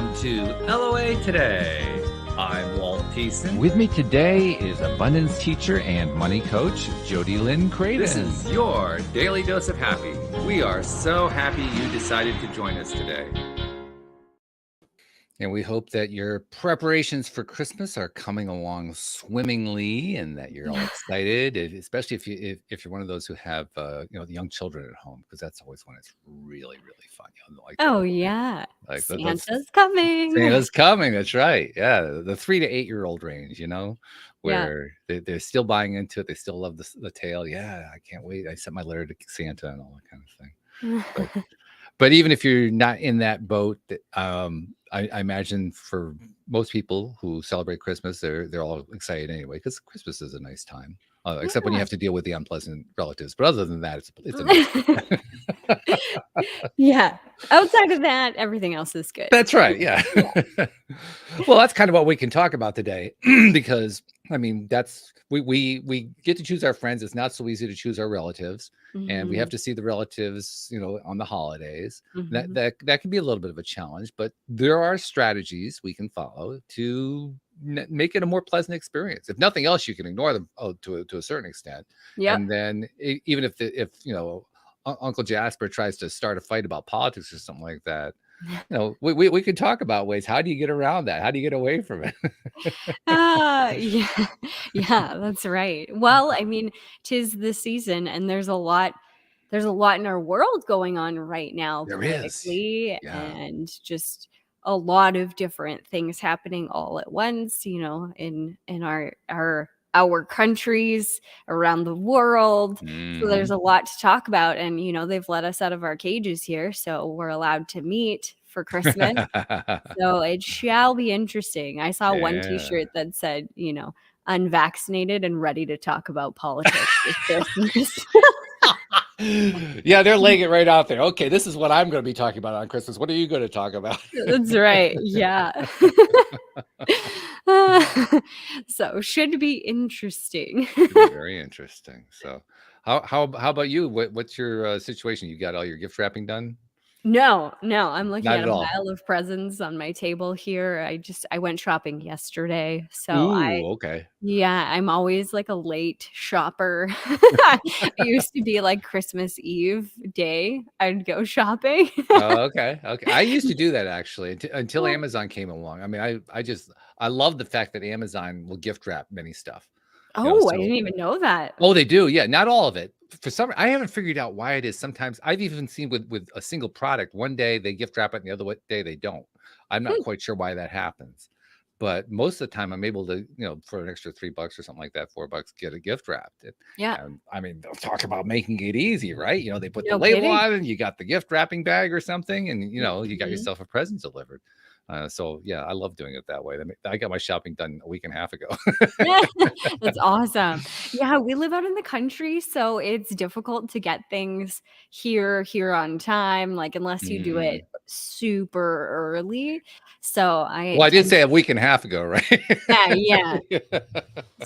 Welcome to LOA Today. I'm Walt Thiessen. With me today is abundance teacher and money coach, JodieLynn and This is your daily dose of happy. We are so happy you decided to join us today. And we hope that your preparations for Christmas are coming along swimmingly, and that you're all excited, especially if you're one of those who have young children at home, because that's always when it's really fun. Like Santa's coming. Santa's coming. That's right. Yeah, the 3 to 8 year old range, where they're still buying into it. They still love the tale. Yeah, I can't wait. I sent my letter to Santa and all that kind of thing. But even if you're not in that boat, I imagine for most people who celebrate Christmas, they're all excited anyway, because Christmas is a nice time, except when you have to deal with the unpleasant relatives. But other than that, it's a nice time. Yeah. Outside of that, everything else is good. That's right. Yeah. Well, that's kind of what we can talk about today, because I mean, we get to choose our friends. It's not so easy to choose our relatives, and we have to see the relatives, on the holidays. That can be a little bit of a challenge, but there are strategies we can follow to make it a more pleasant experience. If nothing else, you can ignore them to a certain extent. Yeah. And then even if Uncle Jasper tries to start a fight about politics or something like that, we could talk about ways. How do you get around that? How do you get away from it? Yeah, that's right. Well, I mean, 'tis the season, and there's a lot in our world going on right now, There politically, is. Yeah. and just a lot of different things happening all at once, in our countries around the world. So there's a lot to talk about, and they've let us out of our cages here, so we're allowed to meet for Christmas. So it shall be interesting. I saw one t-shirt that said, unvaccinated and ready to talk about politics this Christmas. Yeah, they're laying it right out there. Okay, this is what I'm going to be talking about on Christmas. What are you going to talk about? That's right. Yeah. So should be interesting. Should be very interesting. So how about you? What's your situation? You got all your gift wrapping done? No, I'm looking Not at at a all. pile of presents on my table here. I went shopping yesterday. So Okay. I'm always like a late shopper. It used to be like Christmas Eve day, I'd go shopping. Oh, okay. I used to do that actually until Amazon came along. I mean, I love the fact that Amazon will gift wrap many stuff. I didn't even know that. Oh, they do. Yeah, not all of it. For some, I haven't figured out why it is. Sometimes I've even seen with a single product, one day they gift wrap it, and the other day they don't. I'm not quite sure why that happens, but most of the time I'm able to, for an extra $3 or something like that, $4, get a gift wrapped. Yeah. And I mean, they'll talk about making it easy, right? They put the No label kidding. on it, and you got the gift wrapping bag or something, and you got yourself a present delivered. So yeah, I love doing it that way. I got my shopping done a week and a half ago. That's awesome. Yeah, we live out in the country, so it's difficult to get things here on time, like unless you do it super early. So Well, I did say a week and a half ago, right? Yeah.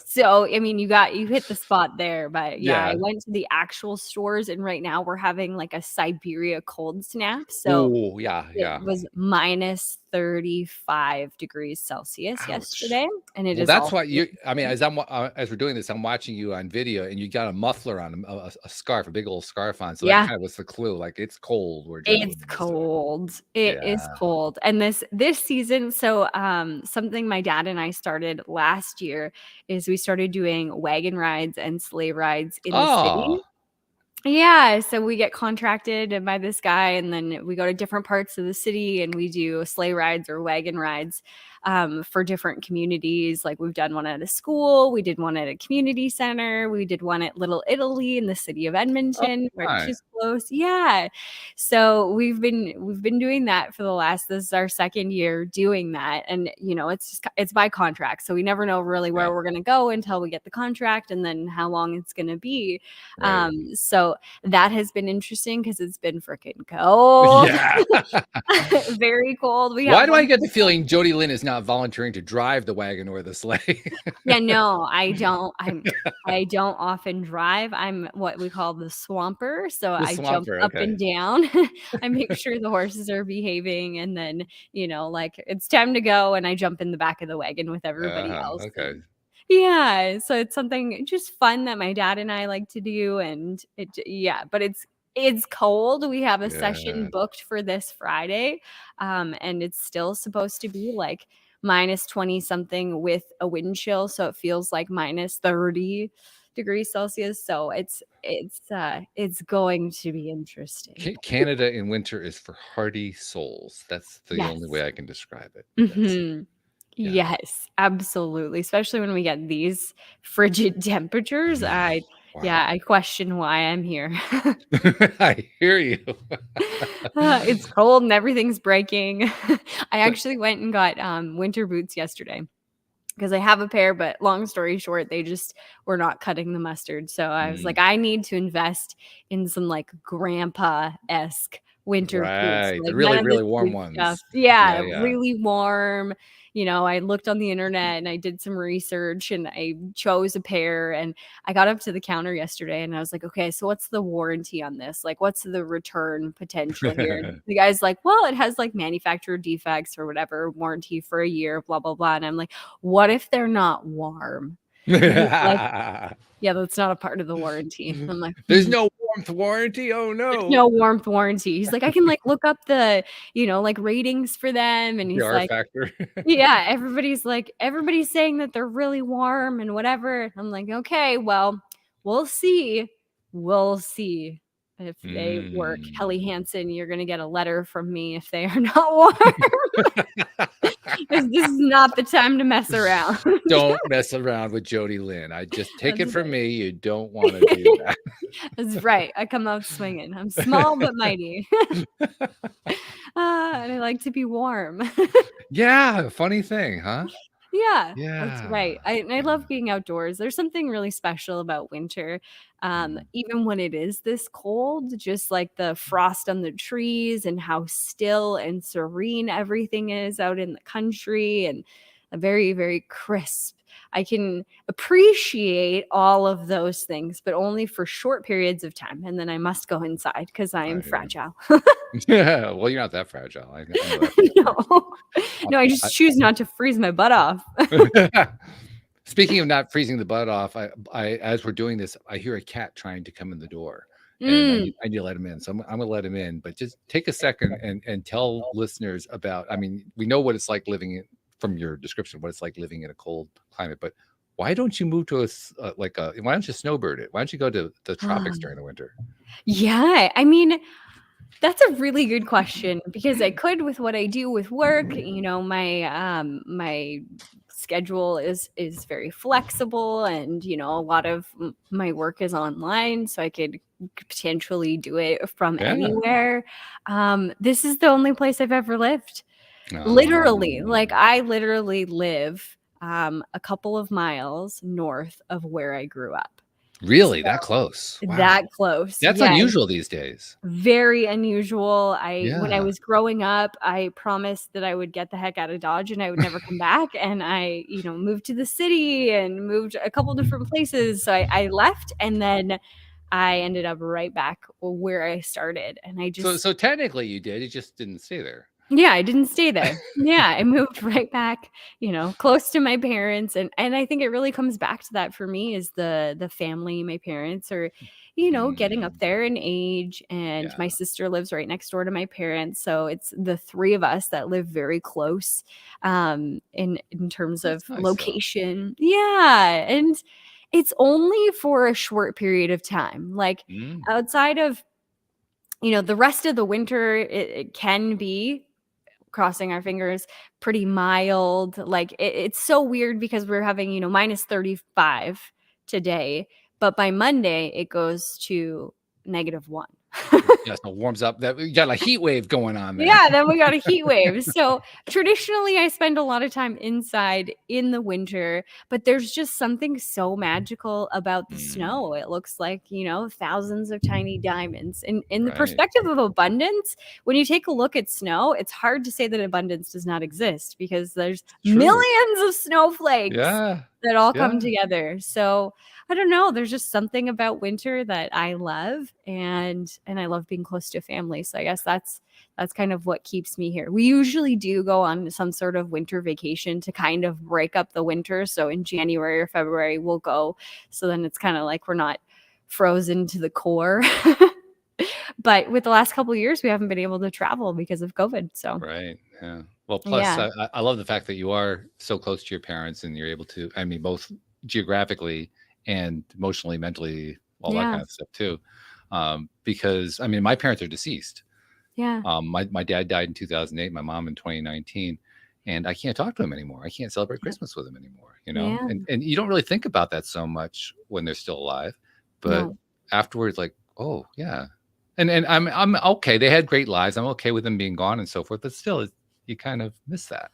So, I mean, you hit the spot there, but I went to the actual stores, and right now we're having like a Siberia cold snap. So it was minus 35 degrees Celsius yesterday, and it is. That's why as we're doing this, I'm watching you on video, and you got a muffler on, a scarf, a big old scarf on. So that kind of was the clue. Like, it's cold. It's cold. It is cold, and this season. So, something my dad and I started last year is we started doing wagon rides and sleigh rides in the city. Yeah, so we get contracted by this guy, and then we go to different parts of the city, and we do sleigh rides or wagon rides for different communities. Like, we've done one at a school, we did one at a community center, we did one at Little Italy in the city of Edmonton, which is close. Yeah, so we've been doing that for this is our second year doing that, and it's by contract, so we never know really where we're gonna go until we get the contract, and then how long it's gonna be. So that has been interesting because it's been freaking cold. Yeah. Very cold. Why do I get the feeling JodieLynn is not volunteering to drive the wagon or the sleigh? Yeah, no, I don't. I don't often drive. I'm what we call the swamper. So I jump swamper, up okay. and down. I make sure the horses are behaving, and then, like, it's time to go, and I jump in the back of the wagon with everybody else. Okay. Yeah, so it's something just fun that my dad and I like to do, and but it's cold. We have a session booked for this Friday, and it's still supposed to be like minus 20 something with a wind chill, so it feels like minus 30 degrees Celsius. So it's going to be interesting. Canada in winter is for hardy souls. That's the only Yes. way I can describe it. Yes, absolutely. Especially when we get these frigid temperatures. I question why I'm here. I hear you. It's cold and everything's breaking. I actually went and got winter boots yesterday because I have a pair, but long story short, they just were not cutting the mustard. So I was like, I need to invest in some like grandpa-esque winter boots. Right. Like The really, none of this really warm boot ones. stuff. Yeah. Really warm. I looked on the internet and I did some research and I chose a pair, and I got up to the counter yesterday and I was like, okay, so what's the warranty on this? Like, what's the return potential here? And the guy's like, well, it has like manufacturer defects or whatever, warranty for a year, blah, blah, blah. And I'm like, what if they're not warm? Like, yeah, that's not a part of the warranty. I'm like, there's no warmth warranty. Oh no, there's no warmth warranty. He's like, I can like look up the, like ratings for them, and he's like, factor. yeah, everybody's saying that they're really warm and whatever. I'm like, okay, well, we'll see if they work. Helly Hansen, you're gonna get a letter from me if they are not warm. This is not the time to mess around. Don't mess around with JodieLynn. I just take it from me. You don't want to do that. That's right. I come out swinging. I'm small but mighty. And I like to be warm. Yeah, funny thing, huh? Yeah, that's right. I love being outdoors. There's something really special about winter. Even when it is this cold, just like the frost on the trees and how still and serene everything is out in the country, and a very, very crisp. I can appreciate all of those things, but only for short periods of time. And then I must go inside because I am fragile. Yeah, well, you're not that fragile. I know that. No, I just choose not to freeze my butt off. Speaking of not freezing the butt off, I as we're doing this, I hear a cat trying to come in the door, and I need to let him in. So I'm going to let him in, but just take a second and tell listeners about. I mean, we know what it's like living in, from your description, what it's like living in a cold climate, but why don't you move to why don't you snowbird it? Why don't you go to the tropics during the winter? Yeah, I mean, that's a really good question, because I could with what I do with work. My schedule is very flexible, and a lot of my work is online, so I could potentially do it from anywhere. This is the only place I've ever lived. Literally, like I literally live a couple of miles north of where I grew up. Really? That close? Wow. That close. That's unusual these days. Very unusual. When I was growing up, I promised that I would get the heck out of Dodge and I would never come back. And I, moved to the city and moved a couple different places. So I left, and then I ended up right back where I started. And I just so technically you did. You just didn't stay there. Yeah, I didn't stay there. Yeah, I moved right back, close to my parents. And I think it really comes back to that for me, is the family. My parents are, getting up there in age, and my sister lives right next door to my parents. So it's the three of us that live very close in terms of location. Yeah. And it's only for a short period of time. Like outside of, the rest of the winter, it can be, crossing our fingers, pretty mild. Like it's so weird because we're having, minus 35 today, but by Monday it goes to -1. Yeah, so it warms up. That you got a heat wave going on there. Yeah, then we got a heat wave. So traditionally I spend a lot of time inside in the winter, but there's just something so magical about the snow. It looks like, thousands of tiny diamonds. And in the perspective of abundance, when you take a look at snow, it's hard to say that abundance does not exist, because there's millions of snowflakes. Yeah. that all Yeah. come together. So I don't know. There's just something about winter that I love, and I love being close to family. So I guess that's kind of what keeps me here. We usually do go on some sort of winter vacation to kind of break up the winter. So in January or February we'll go. So then it's kind of like we're not frozen to the core. But with the last couple of years, we haven't been able to travel because of COVID. So Right. Yeah. Well, plus yeah, I love the fact that you are so close to your parents and you're able to, I mean, both geographically and emotionally, mentally, all that yeah, kind of stuff too. Because I mean, my parents are deceased. yeah, My dad died in 2008, my mom in 2019, and I can't talk to him anymore. I can't celebrate Christmas with him anymore, you know? yeah. And you don't really think about that so much when they're still alive, but No, afterwards, like, oh yeah. And I'm okay. They had great lives. I'm okay with them being gone and so forth, but still you kind of miss that.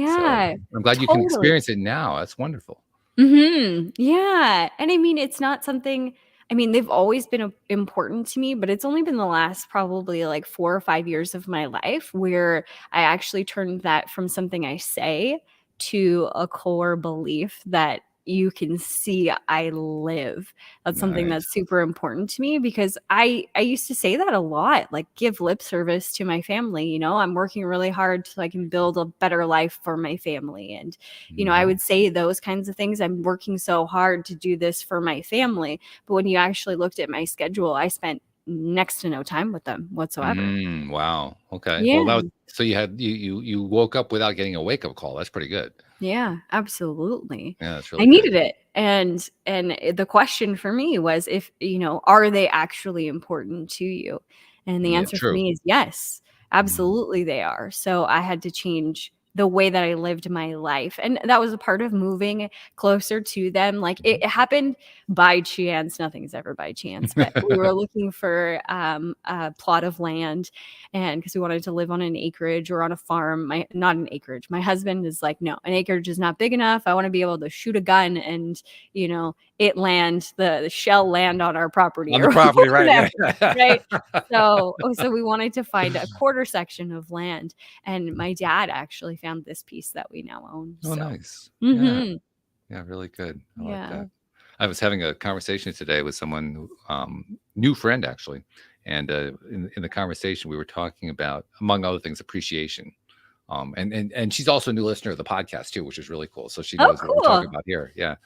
So yeah, I'm glad you can totally. experience it now. That's wonderful. Yeah, and I mean, it's not something. I mean, they've always been important to me, but it's only been the last probably like 4 or 5 years of my life where I actually turned that from something I say to a core belief that you can see I live. That's something Nice. that's super important to me because I used to say that a lot, like give lip service to my family, I'm working really hard so I can build a better life for my family. And I Hmm. would say those kinds of things. I'm working so hard to do this for my family. But when you actually looked at my schedule, I spent next to no time with them whatsoever. Wow. Okay. Well, Yeah. so you woke up without getting a wake up call. That's pretty good. Yeah, absolutely. Yeah, that's I really good. needed it. And the question for me was if, are they actually important to you? And the Yeah, answer for true. me is yes, Mhm. absolutely they are. So I had to change the way that I lived my life. And that was a part of moving closer to them. Like Mhm. it happened by chance. Nothing's ever by chance, but we were looking for a plot of land, and because we wanted to live on an acreage or on a farm. Not an acreage. My husband is like, no, an acreage is not big enough. I want to be able to shoot a gun and the shell land on our property On the or property, right, whatever, yeah. right? So we wanted to find a quarter section of land, and my dad actually found this piece that we now own. Oh, So nice. Yeah. mhm, Yeah, really good. I like yeah. that. I was having a conversation today with someone new friend actually, and in the conversation we were talking about, among other things, appreciation. And she's also a new listener of the podcast too, which is really cool. So she Oh, knows what we're talking cool. about here. Yeah.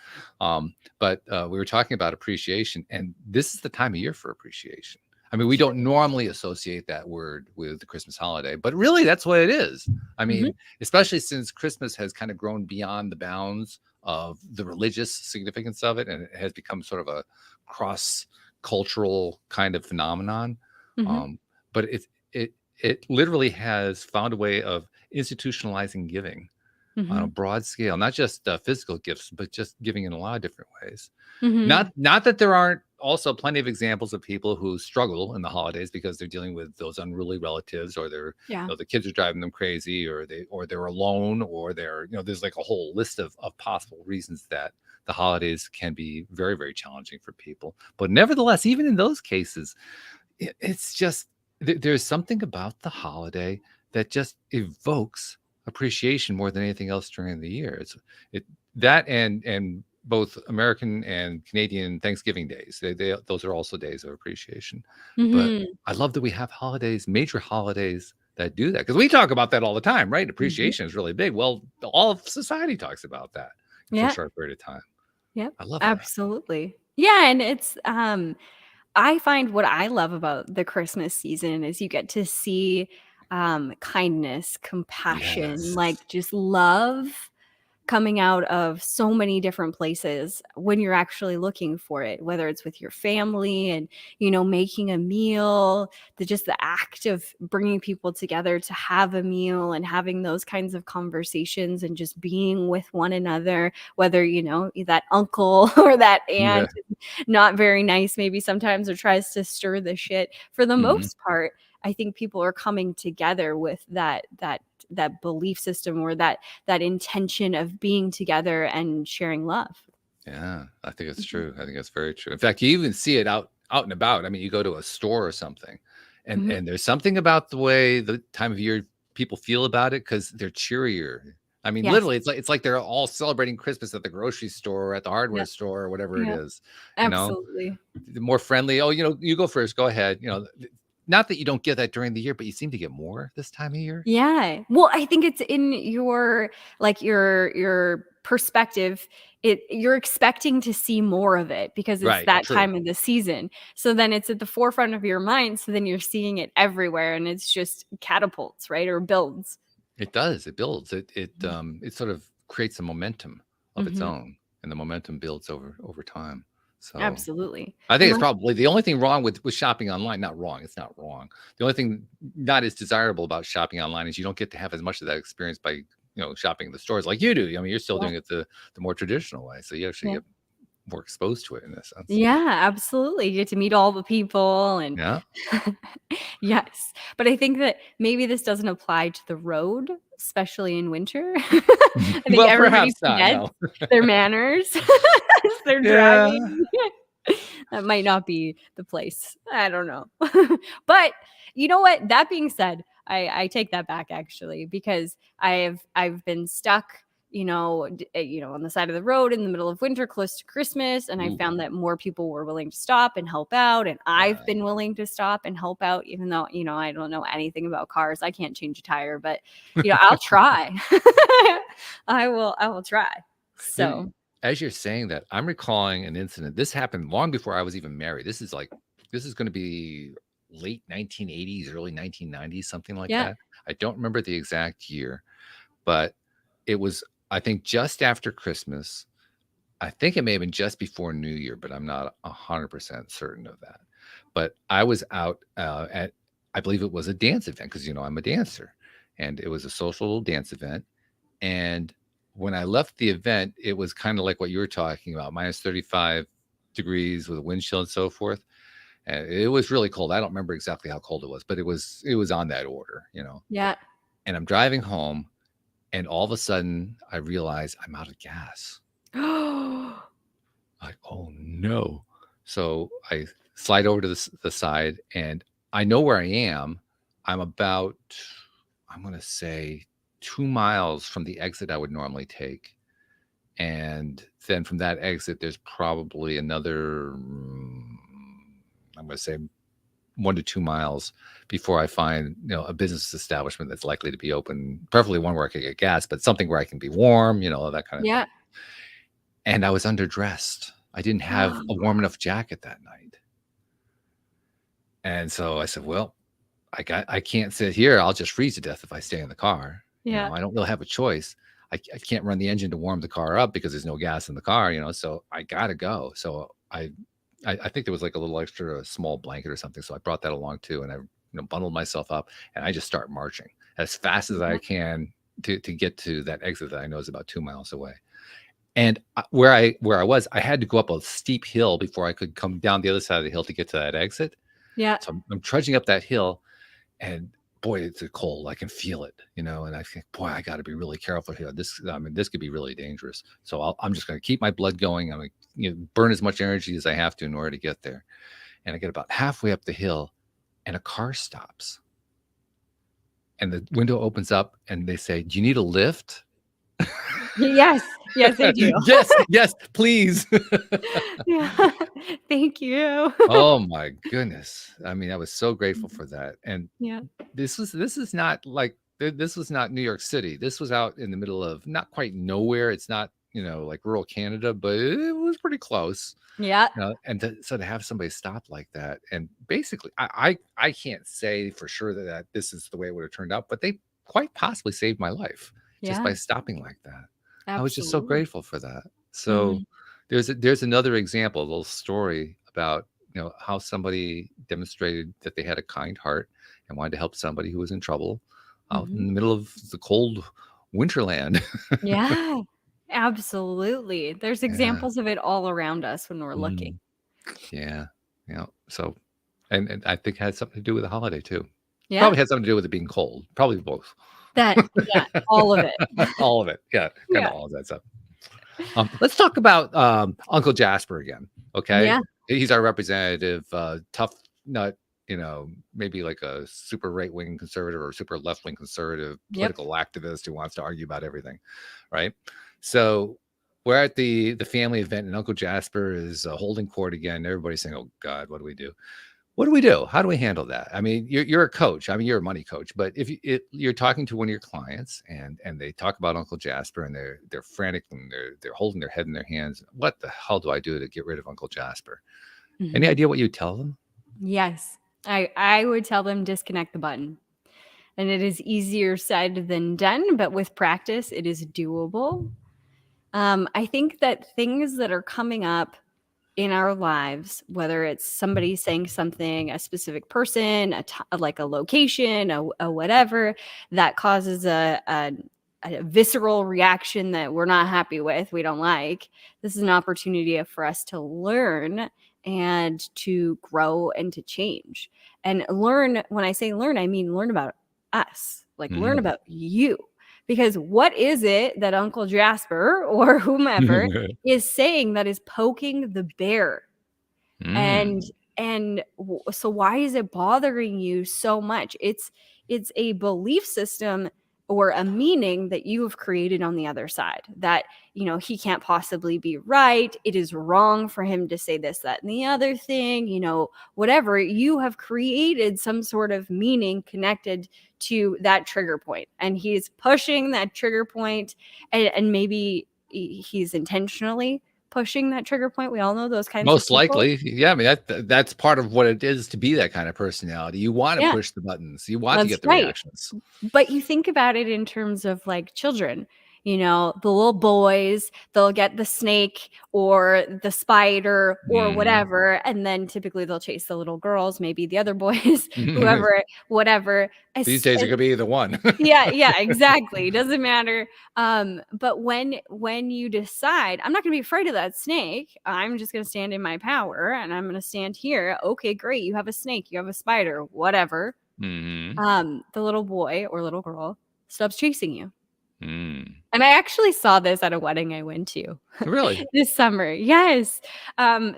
But we were talking about appreciation, and this is the time of year for appreciation. I mean, we Sure. don't normally associate that word with the Christmas holiday, but really that's what it is. I Mhm, mean, especially since Christmas has kind of grown beyond the bounds of the religious significance of it, and it has become sort of a cross cultural kind of phenomenon. mhm, Um, but it literally has found a way of institutionalizing giving on a mhm, broad scale, not just physical gifts, but just giving in a lot of different ways. mhm. Not that there aren't also plenty of examples of people who struggle in the holidays because they're dealing with those unruly relatives, or they're, Yeah. the kids are driving them crazy, or they're alone, or they're, there's like a whole list of possible reasons that the holidays can be very, very challenging for people. But nevertheless, even in those cases, it's just there's something about the holiday that just evokes appreciation more than anything else during the year. It that and both American and Canadian Thanksgiving days. Those are also days of appreciation. But Mhm, I love that we have holidays, major holidays that do that, because we talk about that all the time, right? mhm. Appreciation is really big. Well, all of society talks about that for a Yeah. short period of time. Yep, I love that. absolutely. Yeah, and it's, I find what I love about the Christmas season is you get to see, kindness, compassion, Yes. like, just love coming out of so many different places when you're actually looking for it, whether it's with your family and, making a meal, just the act of bringing people together to have a meal and having those kinds of conversations and just being with one another, whether, that uncle or that Yeah. aunt is not very nice maybe sometimes or tries to stir the shit. For the Hmm. most part, I think people are coming together with that belief system or that intention of being together and sharing love. Yeah, I think it's Mhm. true. I think it's very true. In fact, you even see it out and about. I mean, you go to a store or something, Mhm. and there's something about the way the time of year people feel about it, because they're cheerier. I mean, Yes. literally, it's like they're all celebrating Christmas at the grocery store or at the hardware Yep. store or whatever it Yep. is. Absolutely. More friendly. Oh, you go first. Go ahead. Not that you don't get that during the year, but you seem to get more this time of year. Yeah. Well, I think it's in your your perspective. You're expecting to see more of it because it's Right. that True. time of the season. So then it's at the forefront of your mind. So then you're seeing it everywhere, and it's just catapults, right? Or builds. It does. It builds. It sort of creates a momentum of its Mm-hmm. own, and the momentum builds over time. So Absolutely. I think And it's probably the only thing wrong with shopping online. Not wrong. It's not wrong. The only thing not as desirable about shopping online is you don't get to have as much of that experience by shopping in the stores like you do. I mean, you're still Yeah. doing it the more traditional way, so you actually Yeah. get more exposed to it in a sense. Yeah, absolutely. You get to meet all the people and Yeah. yes. But I think that maybe this doesn't apply to the road, especially in winter. I think Well, everybody perhaps not. forgets No. their manners as they're Yeah. driving. That might not be the place. I don't know. But you know what? That being said, I take that back actually because I've been stuck, on the side of the road in the middle of winter close to Christmas, and I Ooh. found that more people were willing to stop and help out, and I've Wow. been willing to stop and help out even though, I don't know anything about cars. I can't change a tire, but I'll try. I will try. So, As you're saying that, I'm recalling an incident. This happened long before I was even married. This is going to be late 1980s, early 1990s, something like yeah. that. I don't remember the exact year, but it was, I think, just after Christmas. I think it may have been just before New Year, but I'm not 100% certain of that. But I was out at, I believe it was a dance event because, I'm a dancer, and it was a social dance event. And when I left the event, it was kind of like what you were talking about, minus 35 degrees with a wind chill and so forth. And it was really cold. I don't remember exactly how cold it was, but it was on that order, Yeah. And I'm driving home, and all of a sudden I realize I'm out of gas. Like, oh no. So I slide over to the side, and I know where I am. I'm about, I'm going to say 2 miles from the exit I would normally take. And then from that exit, there's probably another, I'm going to say 1 to 2 miles before I find, a business establishment that's likely to be open, preferably one where I could get gas, but something where I can be warm, that kind of Yeah. thing. And I was underdressed. I didn't have a warm enough jacket that night. And so I said, well, I can't sit here. I'll just freeze to death if I stay in the car. Yeah. I don't really have a choice. I can't run the engine to warm the car up because there's no gas in the car, so I gotta go. So I think there was like a little extra small blanket or something. So I brought that along too. And I bundled myself up, and I just start marching as fast as I can to get to that exit that I know is about 2 miles away. And where I was, I had to go up a steep hill before I could come down the other side of the hill to get to that exit. Yeah. So I'm trudging up that hill, and boy, it's cold. I can feel it, and I think, boy, I got to be really careful here. This could be really dangerous. So I'm just going to keep my blood going. I'm going to burn as much energy as I have to in order to get there. And I get about halfway up the hill, and a car stops. And the window opens up, and they say, "Do you need a lift?" Yes, they do. yes, please. Yeah. Thank you. Oh my goodness. I mean, I was so grateful for that. And Yeah. this was not New York City. This was out in the middle of not quite nowhere. It's not, like rural Canada, but it was pretty close. Yeah. And to have somebody stop like that, and basically I can't say for sure that this is the way it would have turned out, but they quite possibly saved my life just by stopping like that. Absolutely. I was just so grateful for that. So there's another example, a little story about how somebody demonstrated that they had a kind heart and wanted to help somebody who was in trouble out in the middle of the cold winterland. Yeah, absolutely. There's examples of it all around us when we're looking. Yeah. So, and I think it had something to do with the holiday too. Yeah. Probably had something to do with it being cold. Probably both. All of it. All of it. Yeah. Kind of all of that stuff. Let's talk about Uncle Jasper again. Okay. Yeah. He's our representative, tough nut, maybe like a super right-wing conservative or super left-wing conservative Yep. political activist who wants to argue about everything, right? So we're at the family event, and Uncle Jasper is holding court again. Everybody's saying, "Oh God, what do we do? What do we do? How do we handle that?" I mean, you're a coach. I mean, you're a money coach, but if you're talking to one of your clients and they talk about Uncle Jasper and they're frantic and they're holding their head in their hands, what the hell do I do to get rid of Uncle Jasper? Any idea what you tell them? Yes. I would tell them disconnect the button. And it is easier said than done, but with practice, it is doable. I think that things that are coming up in our lives, whether it's somebody saying something, a specific person, like a location, a whatever, that causes a visceral reaction that we're not happy with, we don't like. This is an opportunity for us to learn and to grow and to change. And learn, when I say learn, I mean learn about us, like learn about you. Because what is it that Uncle Jasper or whomever is saying that is poking the bear? And so why is it bothering you so much? It's a belief system or a meaning that you have created on the other side, that he can't possibly be right. It is wrong for him to say this, that, and the other thing, whatever. You have created some sort of meaning connected to that trigger point, and he's pushing that trigger point, and maybe he's intentionally pushing that trigger point. We all know those kinds of Most people. likely. Yeah. I mean, that's part of what it is to be that kind of personality. You want to push the buttons. You want to get the reactions. But you think about it in terms of like children, the little boys, they'll get the snake or the spider or whatever. And then typically they'll chase the little girls, maybe the other boys, whoever, whatever. These days it could be either one. Yeah, exactly. Doesn't matter. But when you decide, I'm not going to be afraid of that snake, I'm just going to stand in my power and I'm going to stand here. Okay, great. You have a snake, you have a spider, whatever. The little boy or little girl stops chasing you. And I actually saw this at a wedding I went to. Really? This summer. Yes.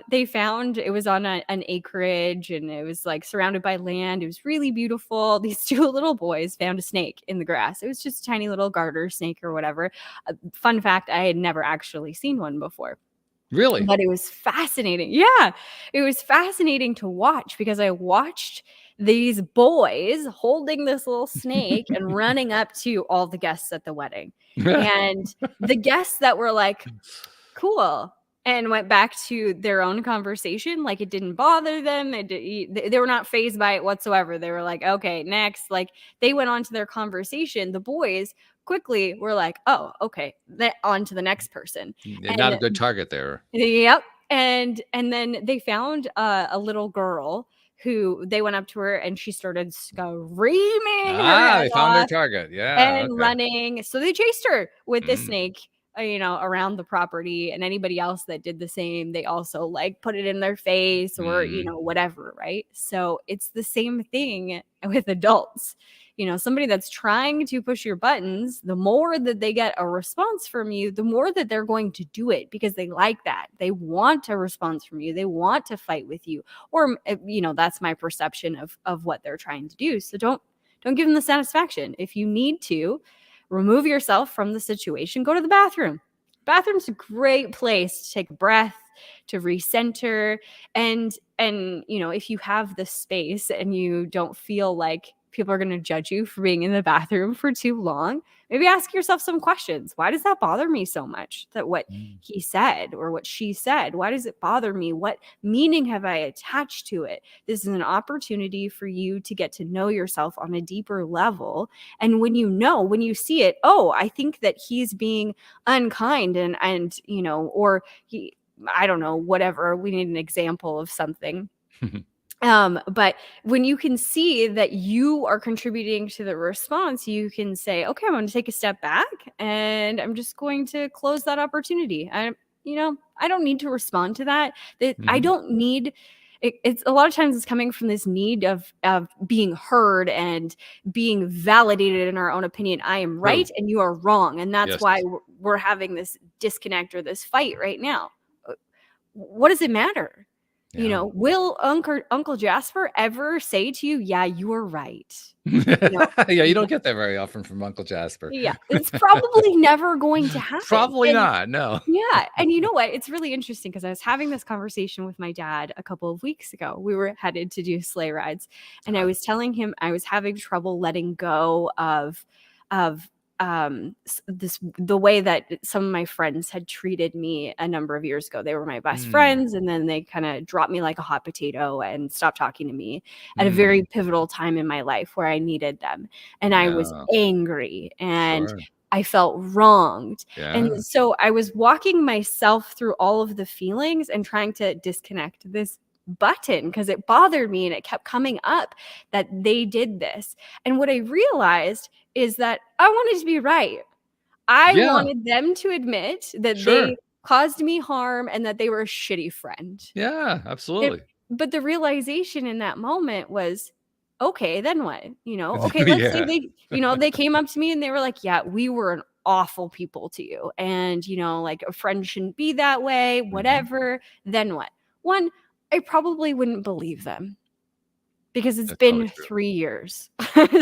They found, it was on an acreage and it was like surrounded by land. It was really beautiful. These two little boys found a snake in the grass. It was just a tiny little garter snake or whatever. Fun fact, I had never actually seen one before. Really? But it was fascinating. Yeah. It was fascinating to watch because I watched these boys holding this little snake and running up to all the guests at the wedding. And the guests that were like, cool, and went back to their own conversation, like it didn't bother them. They were not fazed by it whatsoever. They were like, okay, next. Like they went on to their conversation. The boys quickly were like, oh, okay, on to the next person. And not a good target there. Yep. And then they found a little girl who they went up to her and she started screaming. They found their target. Yeah. And running. So they chased her with the snake, around the property, and anybody else that did the same, they also like put it in their face or, whatever. Right. So it's the same thing with adults. Somebody that's trying to push your buttons, the more that they get a response from you, the more that they're going to do it because they like that. They want a response from you. They want to fight with you. Or, that's my perception of what they're trying to do. So don't give them the satisfaction. If you need to remove yourself from the situation, go to the bathroom. Bathroom's a great place to take a breath, to recenter. And if you have the space and you don't feel like people are going to judge you for being in the bathroom for too long, maybe ask yourself some questions. Why does that bother me so much? That what he said or what she said, why does it bother me? What meaning have I attached to it? This is an opportunity for you to get to know yourself on a deeper level. And when you see it, oh, I think that he's being unkind and or he, I don't know, whatever. We need an example of something. But when you can see that you are contributing to the response, you can say, okay, I'm going to take a step back and I'm just going to close that opportunity. I don't need to respond to that. I don't need it's a lot of times it's coming from this need of being heard and being validated in our own opinion. I am right and you are wrong. And that's why we're having this disconnect or this fight right now. What does it matter? You know, will Uncle Jasper ever say to you, yeah, you were right? Yeah, you don't get that very often from Uncle Jasper. Yeah, it's probably never going to happen. Probably not, no. Yeah, and you know what? It's really interesting because I was having this conversation with my dad a couple of weeks ago. We were headed to do sleigh rides, and I was telling him I was having trouble letting go of the way that some of my friends had treated me a number of years ago. They were my best friends, and then they kind of dropped me like a hot potato and stopped talking to me at a very pivotal time in my life where I needed them. And I was angry and I felt wronged. And so I was walking myself through all of the feelings and trying to disconnect this button because it bothered me and it kept coming up that they did this. And what I realized is that I wanted to be right. I wanted them to admit that they caused me harm and that they were a shitty friend. Yeah, absolutely. But the realization in that moment was, okay, then what? Okay, let's say they came up to me and they were like, yeah, we were an awful people to you. And, like a friend shouldn't be that way, whatever. Then what? One, I probably wouldn't believe them because it's been 3 years.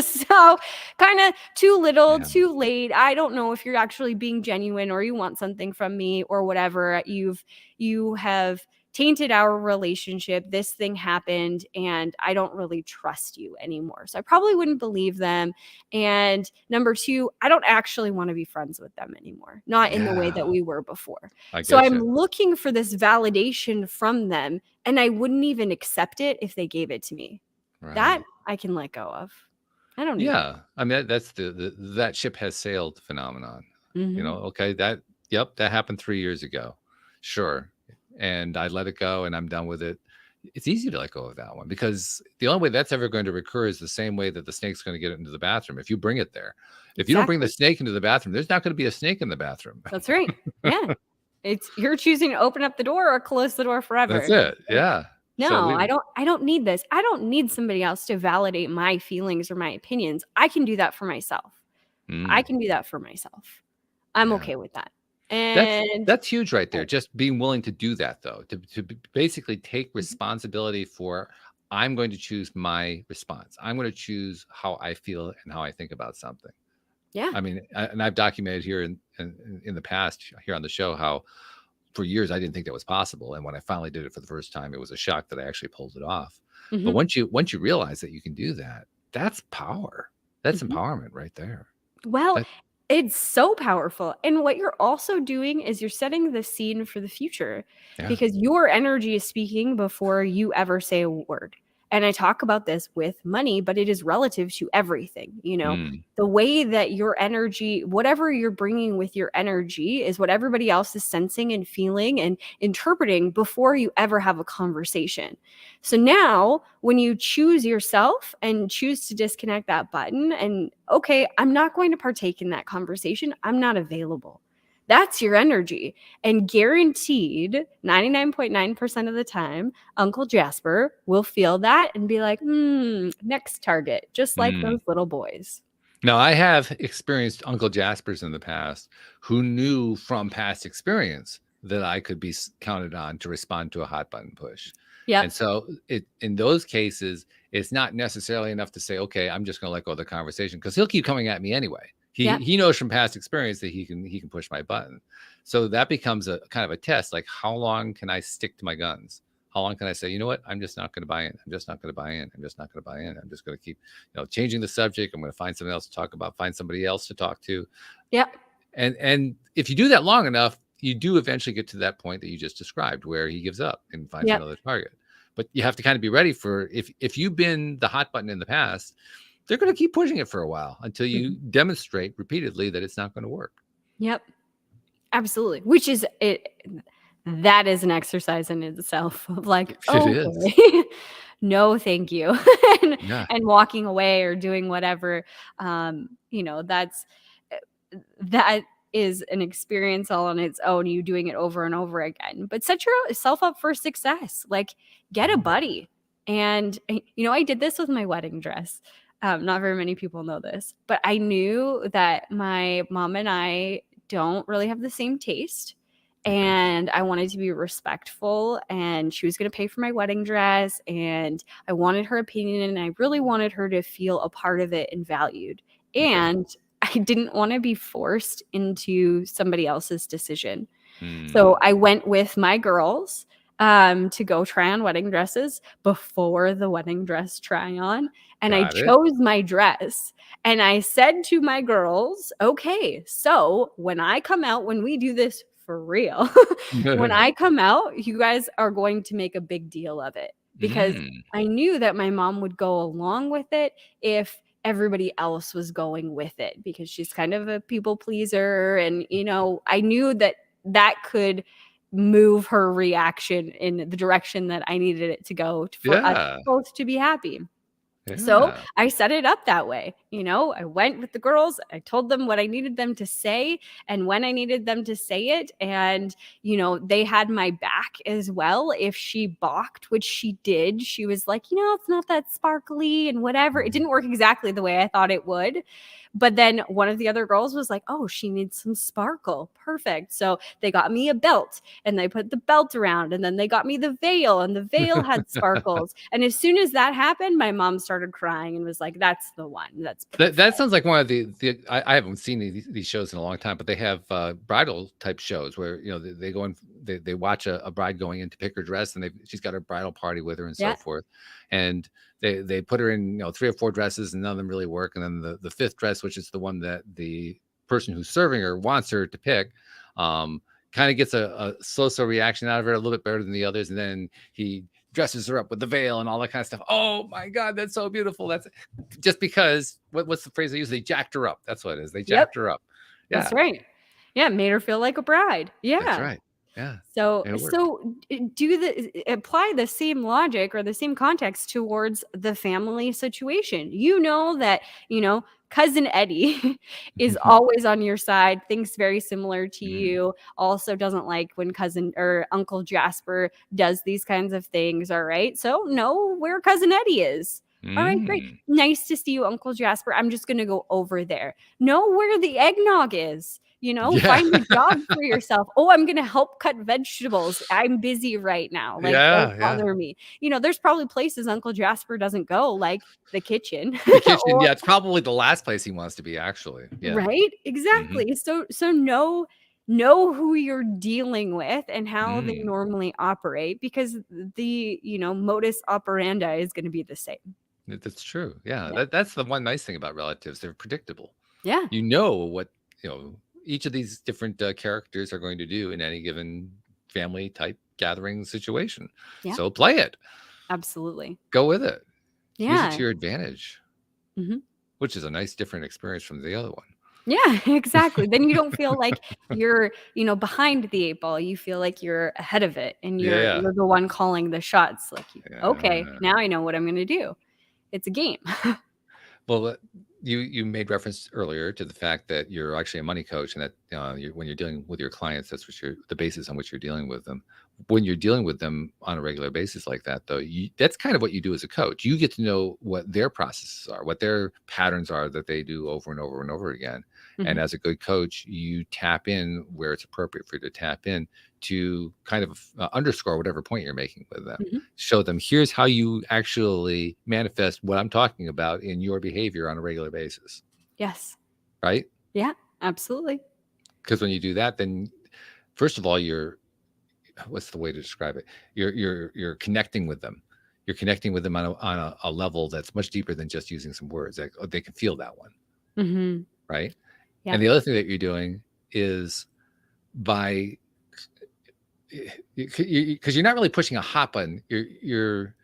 So kind of too little, too late. I don't know if you're actually being genuine or you want something from me or whatever. You have tainted our relationship. This thing happened and I don't really trust you anymore. So I probably wouldn't believe them. And number two, I don't actually want to be friends with them anymore. Not in the way that we were before. So I'm looking for this validation from them and I wouldn't even accept it if they gave it to me. Right. That I can let go of. I don't need it. I mean, that's that ship has sailed phenomenon. Okay, that happened 3 years ago. Sure. And I let it go and I'm done with it. It's easy to let go of that one because the only way that's ever going to recur is the same way that the snake's going to get it into the bathroom. If you bring it there, if you don't bring the snake into the bathroom, there's not going to be a snake in the bathroom. That's right. Yeah. You're choosing to open up the door or close the door forever. That's it. Yeah. No, so I don't need this. I don't need somebody else to validate my feelings or my opinions. I can do that for myself. I can do that for myself. I'm okay with that. And that's huge right there. Just being willing to do that though, to basically take responsibility for, I'm going to choose my response. I'm going to choose how I feel and how I think about something. Yeah. I mean, and I've documented here in the past here on the show how for years I didn't think that was possible. And when I finally did it for the first time, it was a shock that I actually pulled it off. But once you realize that you can do that, that's power. That's empowerment right there. Well, it's so powerful. And what you're also doing is you're setting the scene for the future because your energy is speaking before you ever say a word. And I talk about this with money, but it is relative to everything. The way that your energy, whatever you're bringing with your energy is what everybody else is sensing and feeling and interpreting before you ever have a conversation. So now when you choose yourself and choose to disconnect that button and, okay, I'm not going to partake in that conversation. I'm not available. That's your energy. And guaranteed 99.9% of the time, Uncle Jasper will feel that and be like, next target, just like those little boys. Now, I have experienced Uncle Jaspers in the past who knew from past experience that I could be counted on to respond to a hot button push. Yeah. And so in those cases, it's not necessarily enough to say, okay, I'm just going to let go of the conversation because he'll keep coming at me anyway. He knows from past experience that he can push my button. So that becomes a kind of a test. Like, how long can I stick to my guns? How long can I say, you know what? I'm just not going to buy in. I'm just not going to buy in. I'm just not going to buy in. I'm just going to keep, changing the subject. I'm going to find something else to talk about, find somebody else to talk to. Yeah. And if you do that long enough, you do eventually get to that point that you just described where he gives up and finds another target. But you have to kind of be ready for if you've been the hot button in the past, they're going to keep pushing it for a while until you demonstrate repeatedly that it's not going to work. Yep. Absolutely. Which is it. That is an exercise in itself of like, no, thank you. And walking away or doing whatever. That is an experience all on its own, you doing it over and over again. But set yourself up for success. Like, get a buddy. And, I did this with my wedding dress. Not very many people know this, but I knew that my mom and I don't really have the same taste. and I wanted to be respectful, and she was going to pay for my wedding dress, and I wanted her opinion, and I really wanted her to feel a part of it and valued. Okay. And I didn't want to be forced into somebody else's decision. Hmm. So I went with my girls to go try on wedding dresses before the wedding dress try on. And Got I it. chose my dress. And I said to my girls, okay, so when I come out, when we do this for real, when I come out, you guys are going to make a big deal of it, because I knew that my mom would go along with it if everybody else was going with it, because she's kind of a people pleaser. And, I knew that could move her reaction in the direction that I needed it to go for us both to be happy. So I set it up that way. I went with the girls. I told them what I needed them to say and when I needed them to say it. And, they had my back as well. If she balked, which she did, she was like, it's not that sparkly and whatever. It didn't work exactly the way I thought it would. But then one of the other girls was like, oh, she needs some sparkle. Perfect. So they got me a belt and they put the belt around, and then they got me the veil, and the veil had sparkles. And as soon as that happened, my mom started crying and was like, that's the one. That's perfect. That sounds like one of the I haven't seen these shows in a long time, but they have bridal type shows where, they go and they watch a bride going in to pick her dress, and she's got her bridal party with her and so forth. And they put her in 3 or 4 dresses, and none of them really work. And then the 5th dress, which is the one that the person who's serving her wants her to pick, kind of gets a so-so reaction out of her, a little bit better than the others. And then he dresses her up with the veil and all that kind of stuff. Oh my God, that's so beautiful. That's just because what's the phrase they use? They jacked her up. That's what it is. They jacked her up. Yeah. That's right. Yeah, made her feel like a bride. Yeah. That's right. Yeah. So apply the same logic or the same context towards the family situation. That, cousin Eddie is always on your side, thinks very similar to you, also doesn't like when cousin or Uncle Jasper does these kinds of things. All right. So know where cousin Eddie is. All right, great. Nice to see you, Uncle Jasper. I'm just going to go over there. Know where the eggnog is. Find a job for yourself. Oh, I'm going to help cut vegetables. I'm busy right now. Don't bother me. There's probably places Uncle Jasper doesn't go, like the kitchen. The kitchen, it's probably the last place he wants to be, actually. Yeah. Right? Exactly. So know who you're dealing with and how they normally operate, because the, modus operandi is going to be the same. That's true. Yeah. That's the one nice thing about relatives. They're predictable. Yeah. What, each of these different characters are going to do in any given family type gathering situation. Yeah. So play it. Absolutely. Go with it. Yeah. Use it to your advantage, which is a nice different experience from the other one. Yeah, exactly. Then you don't feel like you're, behind the 8 ball. You feel like you're ahead of it, and you're the one calling the shots. Like, okay, now I know what I'm going to do. It's a game. Well, you made reference earlier to the fact that you're actually a money coach, and that when you're dealing with your clients, that's the basis on which you're dealing with them. When you're dealing with them on a regular basis like that, though, that's kind of what you do as a coach. You get to know what their processes are, what their patterns are that they do over and over and over again. And as a good coach, you tap in where it's appropriate for you to tap in to kind of underscore whatever point you're making with them. Show them, here's how you actually manifest what I'm talking about in your behavior on a regular basis. Yes. Right? Yeah, absolutely. Because when you do that, then first of all, what's the way to describe it? You're connecting with them. You're connecting with them on a level that's much deeper than just using some words. They can feel that one. Right? Yeah. And the other thing that you're doing is because you're not really pushing a hot button. You're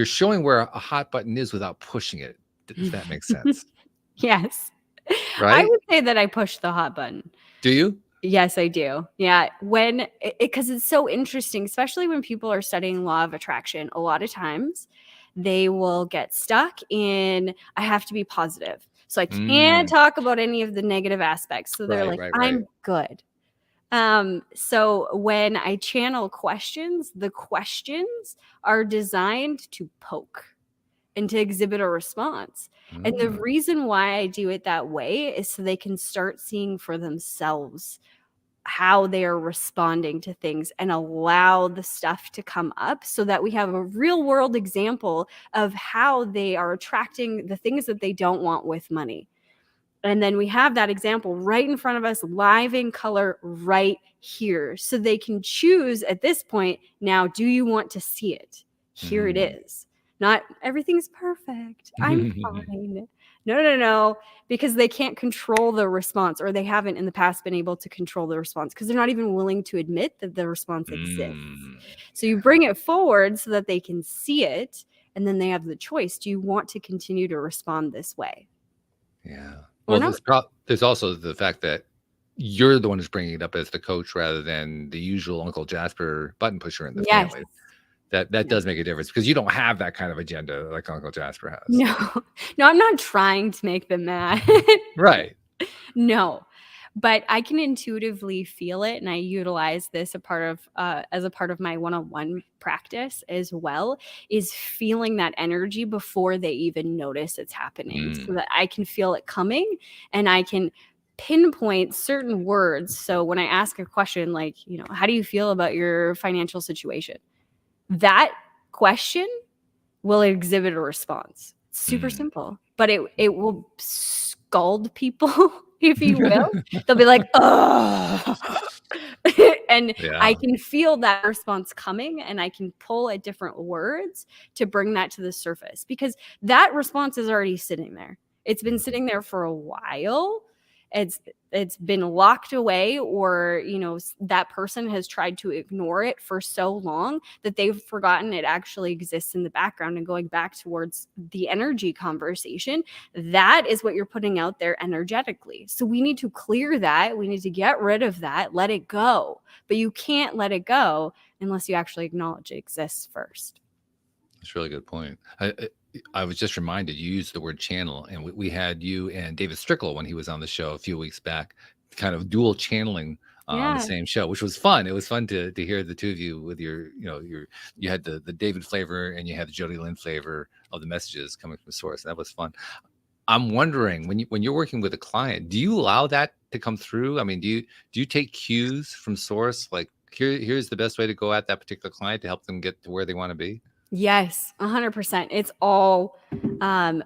showing where a hot button is without pushing it. Does that make sense? Yes. Right? I would say that I push the hot button. Do you? Yes, I do. Yeah. Because it's so interesting, especially when people are studying law of attraction. A lot of times they will get stuck in, I have to be positive. So I can't talk about any of the negative aspects. So they're I'm good. So when I channel questions, the questions are designed to poke and to exhibit a response. And the reason why I do it that way is so they can start seeing for themselves how they are responding to things and allow the stuff to come up so that we have a real world example of how they are attracting the things that they don't want with money. And then we have that example right in front of us, live in color right here. So they can choose at this point, now, do you want to see it? Here it is. Not everything's perfect. I'm fine. No. Because they can't control the response, or they haven't in the past been able to control the response because they're not even willing to admit that the response exists. So you bring it forward so that they can see it, and then they have the choice. Do you want to continue to respond this way? Yeah. Well, there's also the fact that you're the one who's bringing it up as the coach rather than the usual Uncle Jasper button pusher in the family. That does make a difference because you don't have that kind of agenda like Uncle Jasper has. No, I'm not trying to make them mad. Right. No, but I can intuitively feel it, and I utilize this as a part of my one-on-one practice as well, is feeling that energy before they even notice it's happening, so that I can feel it coming and I can pinpoint certain words. So when I ask a question like, how do you feel about your financial situation? That question will exhibit a response. It's super simple, but it will scald people, if you will. They'll be like, oh. And I can feel that response coming, and I can pull at different words to bring that to the surface, because that response is already sitting there. It's been sitting there for a while. It's been locked away, or that person has tried to ignore it for so long that they've forgotten it actually exists in the background. And going back towards the energy conversation, that is what you're putting out there energetically. So we need to clear that. We need to get rid of that, let it go. But you can't let it go unless you actually acknowledge it exists first. That's a really good point. I was just reminded you used the word channel, and we had you and David Strickle when he was on the show a few weeks back, kind of dual channeling on the same show, which was fun. It was fun to hear the two of you with your, you had the David flavor and you had the JodieLynn flavor of the messages coming from source. That was fun. I'm wondering, when you're working with a client, do you allow that to come through? I mean, do you take cues from source, like here's the best way to go at that particular client to help them get to where they want to be? Yes, 100%. It's all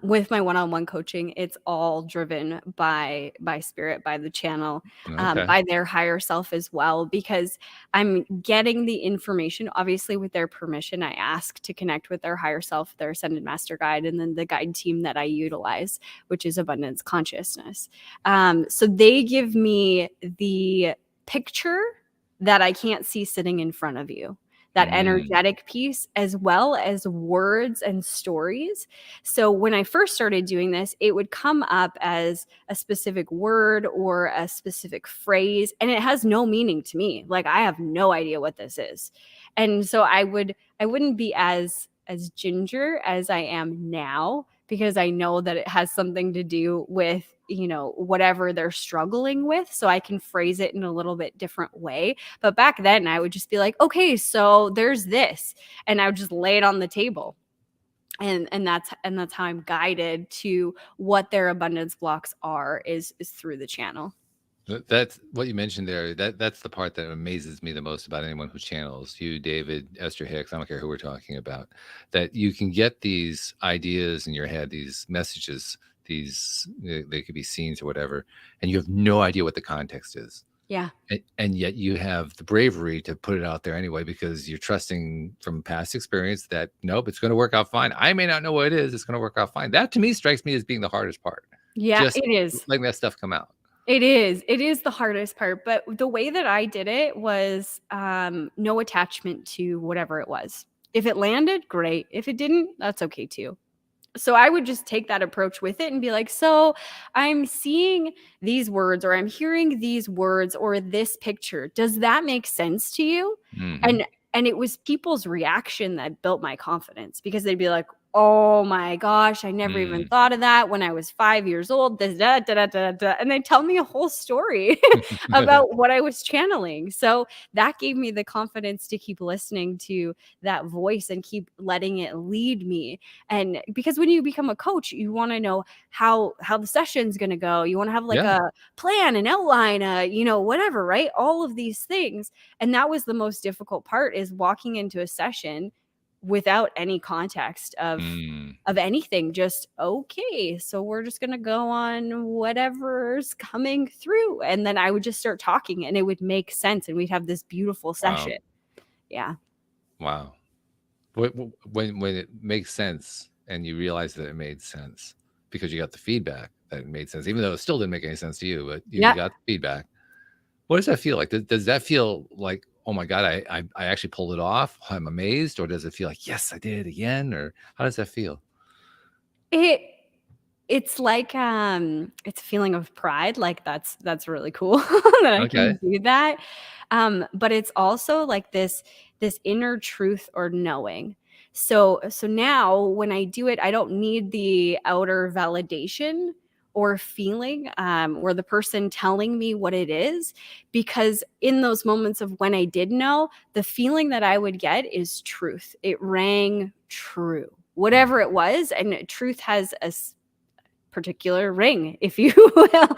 with my one-on-one coaching. It's all driven by spirit, by the channel, by their higher self as well, because I'm getting the information. Obviously, with their permission, I ask to connect with their higher self, their ascended master guide, and then the guide team that I utilize, which is abundance consciousness. So they give me the picture that I can't see sitting in front of you. That energetic piece, as well as words and stories. So when I first started doing this, it would come up as a specific word or a specific phrase, and it has no meaning to me. Like, I have no idea what this is. And so I wouldn't be as ginger as I am now, because I know that it has something to do with whatever they're struggling with. So I can phrase it in a little bit different way. But back then I would just be like, okay, so there's this. And I would just lay it on the table. And that's how I'm guided to what their abundance blocks are, is through the channel. That's what you mentioned there. That's the part that amazes me the most about anyone who channels. You, David, Esther Hicks, I don't care who we're talking about, that you can get these ideas in your head, these messages, they could be scenes or whatever, and you have no idea what the context is. Yeah. And yet you have the bravery to put it out there anyway, because you're trusting from past experience that, nope, it's going to work out fine. I may not know what it is. It's going to work out fine. That to me strikes me as being the hardest part. Yeah, just it is. letting that stuff come out. It is the hardest part. But the way that I did it was no attachment to whatever it was. If it landed, great. If it didn't, that's okay too. So I would just take that approach with it and be like, so I'm seeing these words, or I'm hearing these words, or this picture. Does that make sense to you? And it was people's reaction that built my confidence, because they'd be like, oh my gosh, I never even Mm. thought of that when I was 5 years old. This, da, da, da, da, da, and they tell me a whole story about what I was channeling. So that gave me the confidence to keep listening to that voice and keep letting it lead me. And because when you become a coach, you want to know how the session's going to go. You want to have like Yeah. a plan, an outline, whatever, right? All of these things. And that was the most difficult part, is walking into a session without any context of anything. Just, okay, so we're just gonna go on whatever's coming through, and then I would just start talking and it would make sense and we'd have this beautiful session. Yeah. Wow. When it makes sense and you realize that it made sense because you got the feedback that it made sense, even though it still didn't make any sense to you, but you got the feedback. What does that feel like? Does that feel like, oh my God, I actually pulled it off, I'm amazed? Or does it feel like, yes, I did it again? Or how does that feel? It's like, it's a feeling of pride. Like that's really cool that I can do that. But it's also like this inner truth or knowing. So now when I do it, I don't need the outer validation or feeling, or the person telling me what it is, because in those moments of when I did know, the feeling that I would get is truth. It rang true, whatever it was, and truth has a particular ring, if you will.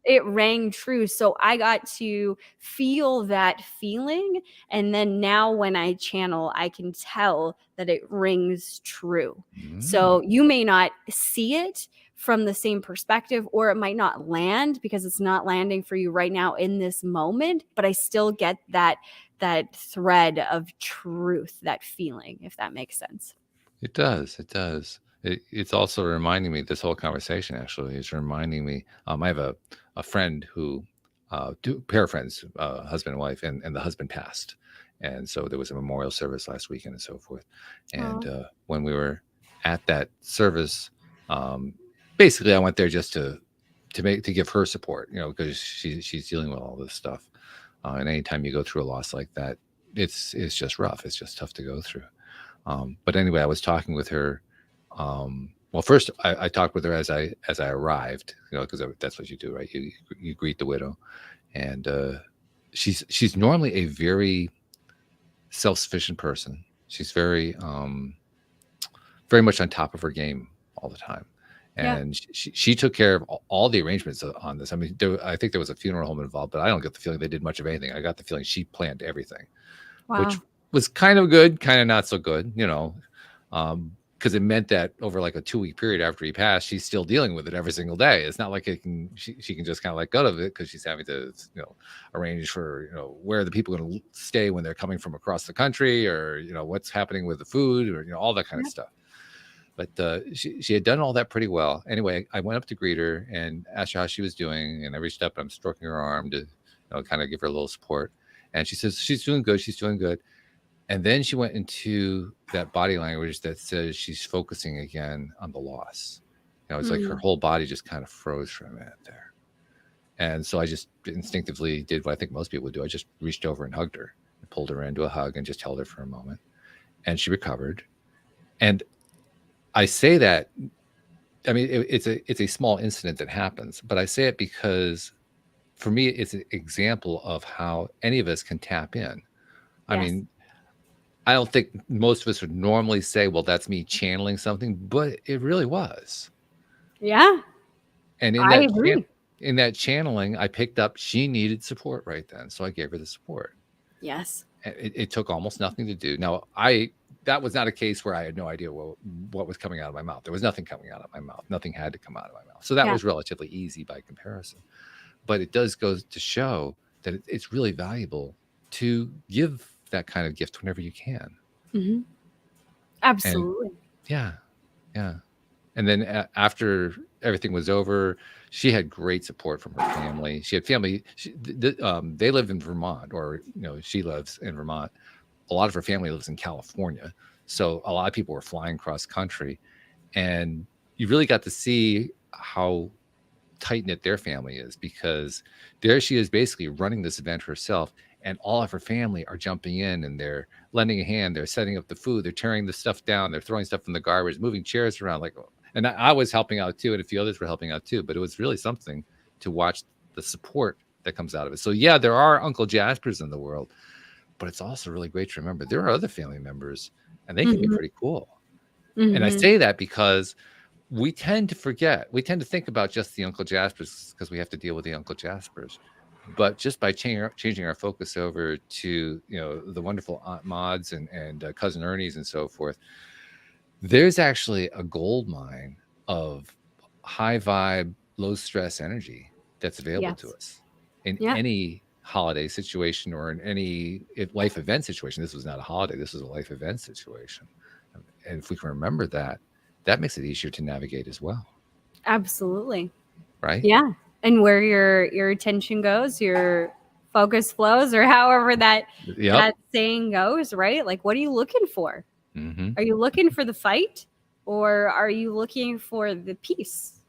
It rang true. So I got to feel that feeling. And then now when I channel, I can tell that it rings true. So you may not see it from the same perspective, or it might not land because it's not landing for you right now in this moment, but I still get that thread of truth, that feeling, if that makes sense. It does. It does. It's also reminding me, this whole conversation actually is reminding me, I have a friend who, pair of friends, husband and wife, and the husband passed. And so there was a memorial service last weekend and so forth. And when we were at that service, basically I went there just to give her support, because she's dealing with all this stuff. And anytime you go through a loss like that, it's just rough. It's just tough to go through. But anyway, I was talking with her. Well, first I talked with her as I arrived, because that's what you do, right? You greet the widow, and she's normally a very self-sufficient person. She's very much on top of her game all the time. And she took care of all the arrangements on this. I mean, I think there was a funeral home involved, but I don't get the feeling they did much of anything. I got the feeling she planned everything, which was kind of good, kind of not so good, because it meant that over like a 2-week period after he passed, she's still dealing with it every single day. It's not like she can just kind of let go of it, because she's having to, arrange for, where the people are going to stay when they're coming from across the country, or, what's happening with the food, or, all that kind of stuff. But she had done all that pretty well. Anyway, I went up to greet her and asked her how she was doing. And every step I'm stroking her arm to, kind of give her a little support. And she says, she's doing good. She's doing good. And then she went into that body language that says she's focusing again on the loss. It's like her whole body just kind of froze for a minute there. And so I just instinctively did what I think most people would do. I just reached over and hugged her, and pulled her into a hug, and just held her for a moment. And she recovered. And I say that, I mean, it's a small incident that happens, but I say it because for me, it's an example of how any of us can tap in. I mean, I don't think most of us would normally say, well, that's me channeling something, but it really was. Yeah. And in that channeling, I picked up, she needed support right then. So I gave her the support. Yes. It took almost nothing to do. Now, that was not a case where I had no idea what was coming out of my mouth. There was nothing coming out of my mouth. Nothing had to come out of my mouth. So that was relatively easy by comparison. But it does go to show that it's really valuable to give that kind of gift whenever you can. Mm-hmm. Absolutely. And, yeah. And then after everything was over, she had great support from her family. She had family. They live in Vermont, or she lives in Vermont. A lot of her family lives in California, so a lot of people were flying cross country, and you really got to see how tight knit their family is, because there she is basically running this event herself, and all of her family are jumping in and they're lending a hand. They're setting up the food. They're tearing the stuff down. They're throwing stuff in the garbage, moving chairs around. Like, and I was helping out too, and a few others were helping out too. But it was really something to watch the support that comes out of it. So yeah, there are Uncle Jaspers in the world, but it's also really great to remember there are other family members, and they can be pretty cool. And I say that because we tend to forget. We tend to think about just the Uncle Jaspers because we have to deal with the Uncle Jaspers. But just by changing our focus over to, the wonderful Aunt Mauds and Cousin Ernie's and so forth, there's actually a gold mine of high vibe, low stress energy that's available to us in any holiday situation or in any life event situation. This was not a holiday. This was a life event situation. And if we can remember that, that makes it easier to navigate as well. Absolutely. Right? Yeah. And where your attention goes, your focus flows, or however that saying goes, right? Like, what are you looking for? Are you looking for the fight, or are you looking for the peace,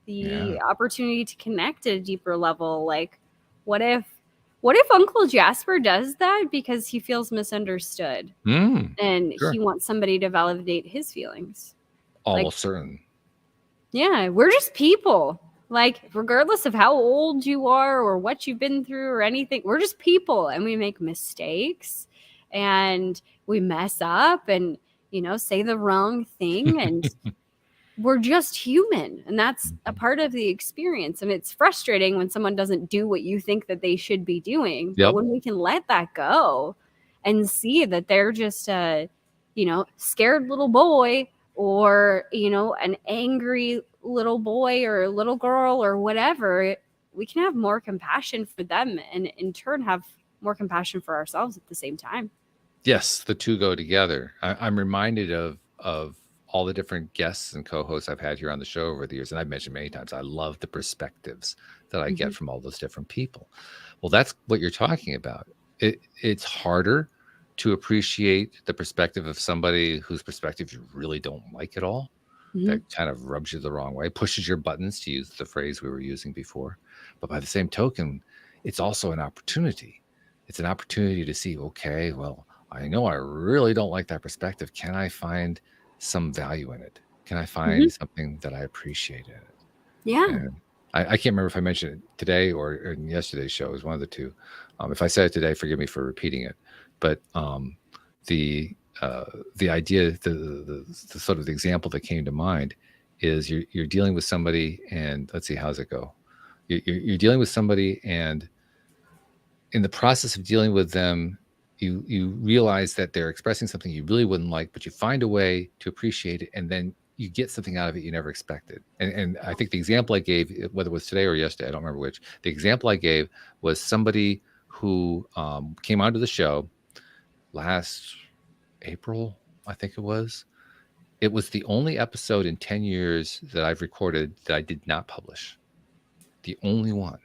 the opportunity to connect at a deeper level? Like, what if Uncle Jasper does that because he feels misunderstood and he wants somebody to validate his feelings? Almost certain. Yeah, we're just people. Like, regardless of how old you are or what you've been through or anything, we're just people, and we make mistakes and we mess up and, say the wrong thing, and we're just human, and that's a part of the experience. And it's frustrating when someone doesn't do what you think that they should be doing. But when we can let that go and see that they're just a, scared little boy, or, an angry little boy or little girl or whatever, we can have more compassion for them, and in turn have more compassion for ourselves at the same time. Yes, the two go together. I'm reminded of all the different guests and co-hosts I've had here on the show over the years. And I've mentioned many times, I love the perspectives that I get from all those different people. Well, that's what you're talking about. It's harder to appreciate the perspective of somebody whose perspective you really don't like at all. That kind of rubs you the wrong way, pushes your buttons, to use the phrase we were using before. But by the same token, it's also an opportunity. It's an opportunity to see, okay, well, I know I really don't like that perspective. Can I find some value in it? Can I find something that I appreciate in it? Yeah. And I can't remember if I mentioned it today or in yesterday's show. It was one of the two. If I said it today, forgive me for repeating it. But the idea, the sort of the example that came to mind is you're dealing with somebody, and let's see, how's it go? You're dealing with somebody, and in the process of dealing with them, you realize that they're expressing something you really wouldn't like, but you find a way to appreciate it, and then you get something out of it you never expected. And I think the example I gave, whether it was today or yesterday, I don't remember which, the example I gave was somebody who came onto the show last April, I think it was. It was the only episode in 10 years that I've recorded that I did not publish. The only one.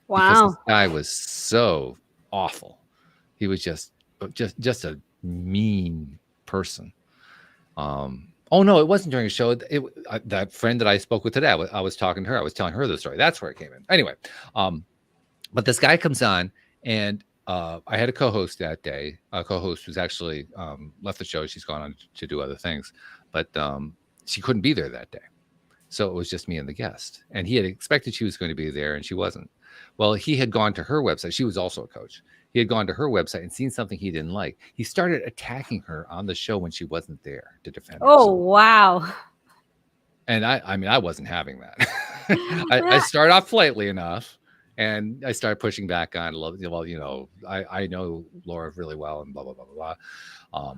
Wow. Because this guy was so awful. He was just a mean person. Oh no, it wasn't during a show. That friend that I spoke with today, I was talking to her. I was telling her the story. That's where it came in. Anyway, but this guy comes on, and I had a co-host that day. A co-host who's actually left the show. She's gone on to do other things, but she couldn't be there that day. So it was just me and the guest. And he had expected she was going to be there, and she wasn't. Well, he had gone to her website. She was also a coach. He had gone to her website and seen something he didn't like. He started attacking her on the show when she wasn't there to defend herself. Oh, wow. And I wasn't having that. I started off politely enough, and I started pushing back on, well, I know Laura really well, and blah, blah, blah, blah, blah.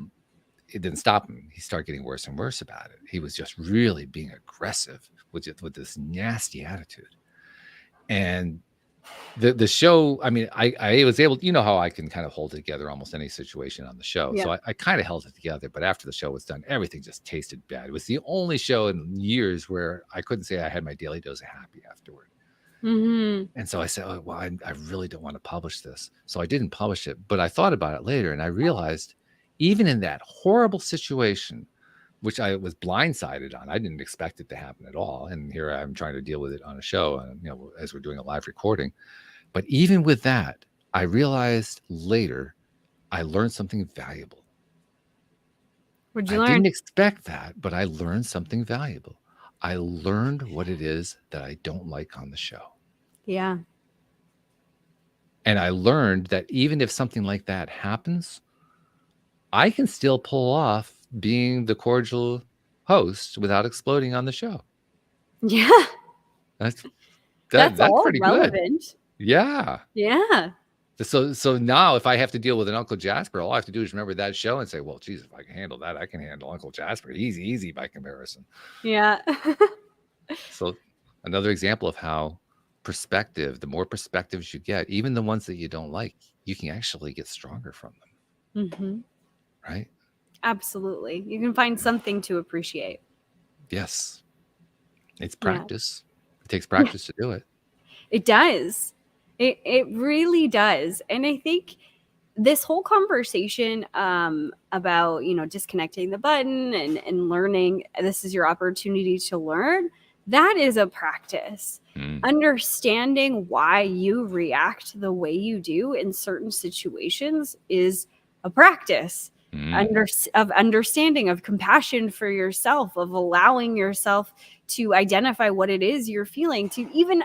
It didn't stop him. He started getting worse and worse about it. He was just really being aggressive with this nasty attitude. And the show, I was able, how I can kind of hold together almost any situation on the show. Yeah. So I kind of held it together, but after the show was done, everything just tasted bad. It was the only show in years where I couldn't say I had my daily dose of happy afterward. And so I said, oh, well, I really don't want to publish this. So I didn't publish it, but I thought about it later, and I realized even in that horrible situation, which I was blindsided on. I didn't expect it to happen at all. And here I'm trying to deal with it on a show, as we're doing a live recording. But even with that, I realized later I learned something valuable. What'd you I learn? didn't expect that, but I learned something valuable. I learned what it is that I don't like on the show. Yeah. And I learned that even if something like that happens, I can still pull off being the cordial host without exploding on the show. Yeah. That's all pretty relevant. good. Yeah. Yeah. So now if I have to deal with an Uncle Jasper, all I have to do is remember that show and say, well, geez, if I can handle that, I can handle Uncle Jasper. Easy by comparison. Yeah. So another example of how perspective, the more perspectives you get, even the ones that you don't like, you can actually get stronger from them. Mm-hmm. Right? Absolutely. You can find something to appreciate. Yes. It's practice. Yeah. It takes practice to do it. It does. It really does. And I think this whole conversation about, disconnecting the button and learning, this is your opportunity to learn. That is a practice. Understanding why you react the way you do in certain situations is a practice. Of understanding, of compassion for yourself, of allowing yourself to identify what it is you're feeling, to even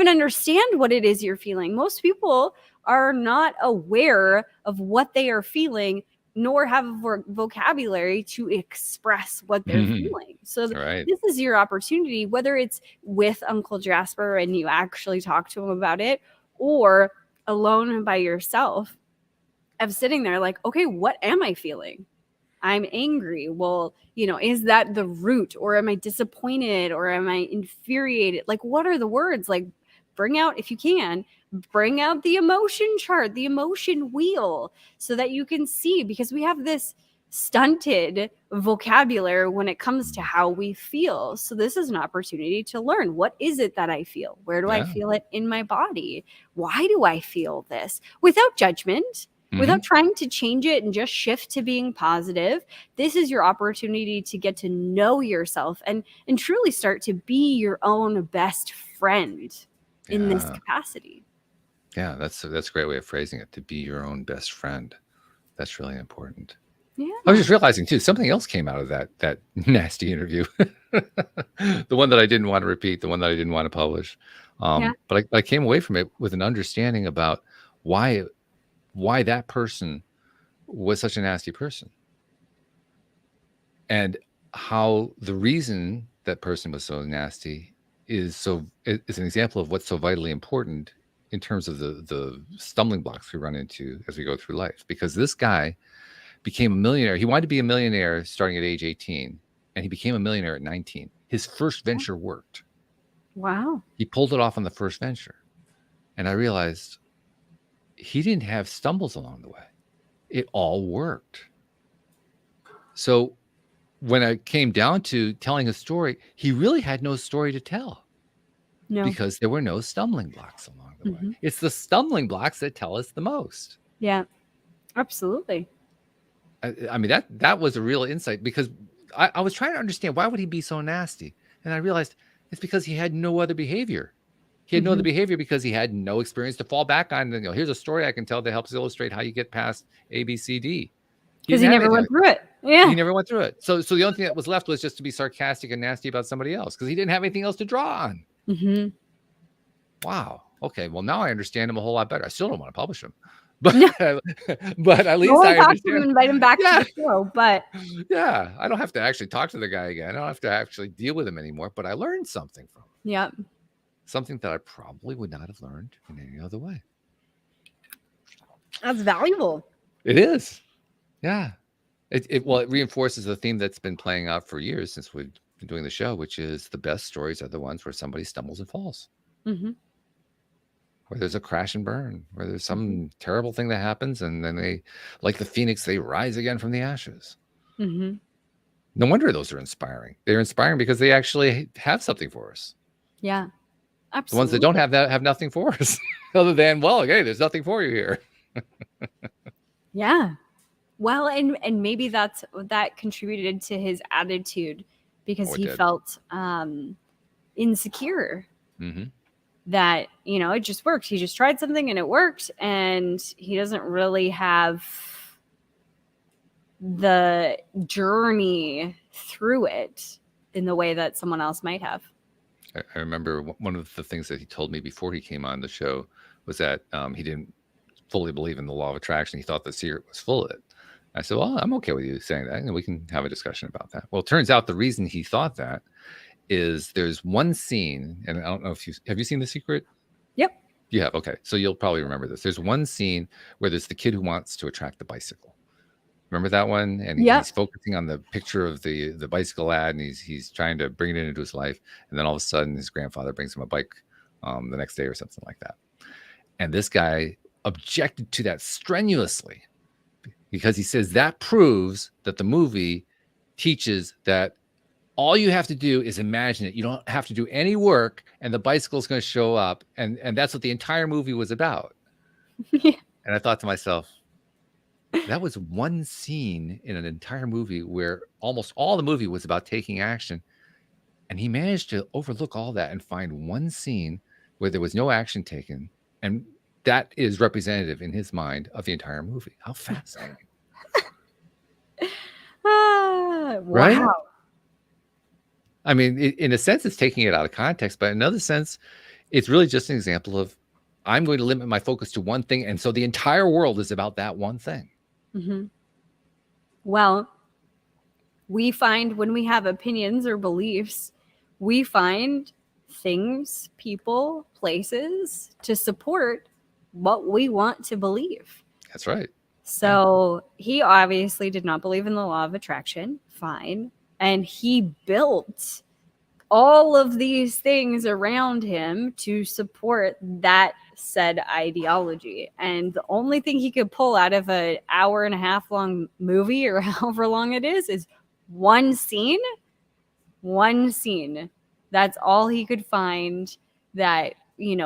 understand what it is you're feeling. Most people are not aware of what they are feeling, nor have a vocabulary to express what they're feeling. So this is your opportunity, whether it's with Uncle Jasper and you actually talk to him about it, or alone by yourself, of sitting there like, okay, what am I feeling? I'm angry. Well, is that the root, or am I disappointed, or am I infuriated? Like, what are the words? Like, if you can, bring out the emotion chart, the emotion wheel, so that you can see, because we have this stunted vocabulary when it comes to how we feel. So this is an opportunity to learn, what is it that I feel? Where do I feel it in my body? Why do I feel this? Without judgment. Without trying to change it and just shift to being positive. This is your opportunity to get to know yourself and truly start to be your own best friend in this capacity. Yeah, that's a great way of phrasing it, to be your own best friend. That's really important. Yeah. I was just realizing too, something else came out of that nasty interview. The one that I didn't want to repeat, the one that I didn't want to publish. But I came away from it with an understanding about why that person was such a nasty person, and how the reason that person was so nasty is an example of what's so vitally important in terms of the stumbling blocks we run into as we go through life. Because this guy became a millionaire. He wanted to be a millionaire starting at age 18, and he became a millionaire at 19. His first venture worked. Wow. He pulled it off on the first venture. And I realized he didn't have stumbles along the way. It all worked. So when I came down to telling a story, he really had no story to tell. No. Because there were no stumbling blocks along the way. It's the stumbling blocks that tell us the most. Yeah, absolutely. I mean, that was a real insight, because I was trying to understand, why would he be so nasty? And I realized it's because he had no other behavior. He had no other behavior because he had no experience to fall back on. Here's a story I can tell that helps illustrate how you get past A, B, C, D. Because he never went through it. Yeah. He never went through it. So the only thing that was left was just to be sarcastic and nasty about somebody else, because he didn't have anything else to draw on. Wow. Okay. Well, now I understand him a whole lot better. I still don't want to publish him. But, but at least I understand. Invite him back to the show, but I don't have to actually talk to the guy again. I don't have to actually deal with him anymore. But I learned something from him. Yep. Something that I probably would not have learned in any other way. That's valuable. It is. Yeah. It reinforces the theme that's been playing out for years since we've been doing the show, which is the best stories are the ones where somebody stumbles and falls. Where there's a crash and burn, where there's some terrible thing that happens, and then they, like the phoenix, they rise again from the ashes. No wonder those are inspiring. They're inspiring because they actually have something for us. Yeah, absolutely. The ones that don't have that have nothing for us, other than, well, okay, there's nothing for you here. Yeah. Well, and maybe that contributed to his attitude because he felt insecure. Mm-hmm. That, it just worked. He just tried something and it worked, and he doesn't really have the journey through it in the way that someone else might have. I remember one of the things that he told me before he came on the show was that he didn't fully believe in the law of attraction. He thought the secret was full of it. I said, well, I'm okay with you saying that, and we can have a discussion about that. Well, it turns out the reason he thought that is there's one scene, and I don't know if have you seen The Secret? Yep. You have? Okay. So you'll probably remember this. There's one scene where there's the kid who wants to attract the bicycle. Remember that one? And he's focusing on the picture of the bicycle ad, and he's trying to bring it into his life. And then all of a sudden, his grandfather brings him a bike the next day or something like that. And this guy objected to that strenuously because he says that proves that the movie teaches that all you have to do is imagine it. You don't have to do any work, and the bicycle's going to show up. And that's what the entire movie was about. Yeah. And I thought to myself, that was one scene in an entire movie where almost all the movie was about taking action. And he managed to overlook all that and find one scene where there was no action taken. And that is representative in his mind of the entire movie. How fascinating. Wow. Right? I mean, in a sense, it's taking it out of context, but in another sense, it's really just an example of I'm going to limit my focus to one thing. And so the entire world is about that one thing. Mm-hmm. Well, we find when we have opinions or beliefs, we find things, people, places to support what we want to believe. That's right. So he obviously did not believe in the law of attraction. Fine. And he built all of these things around him to support that said ideology. And the only thing he could pull out of an hour-and-a-half long movie, or however long it is one scene. That's all he could find that,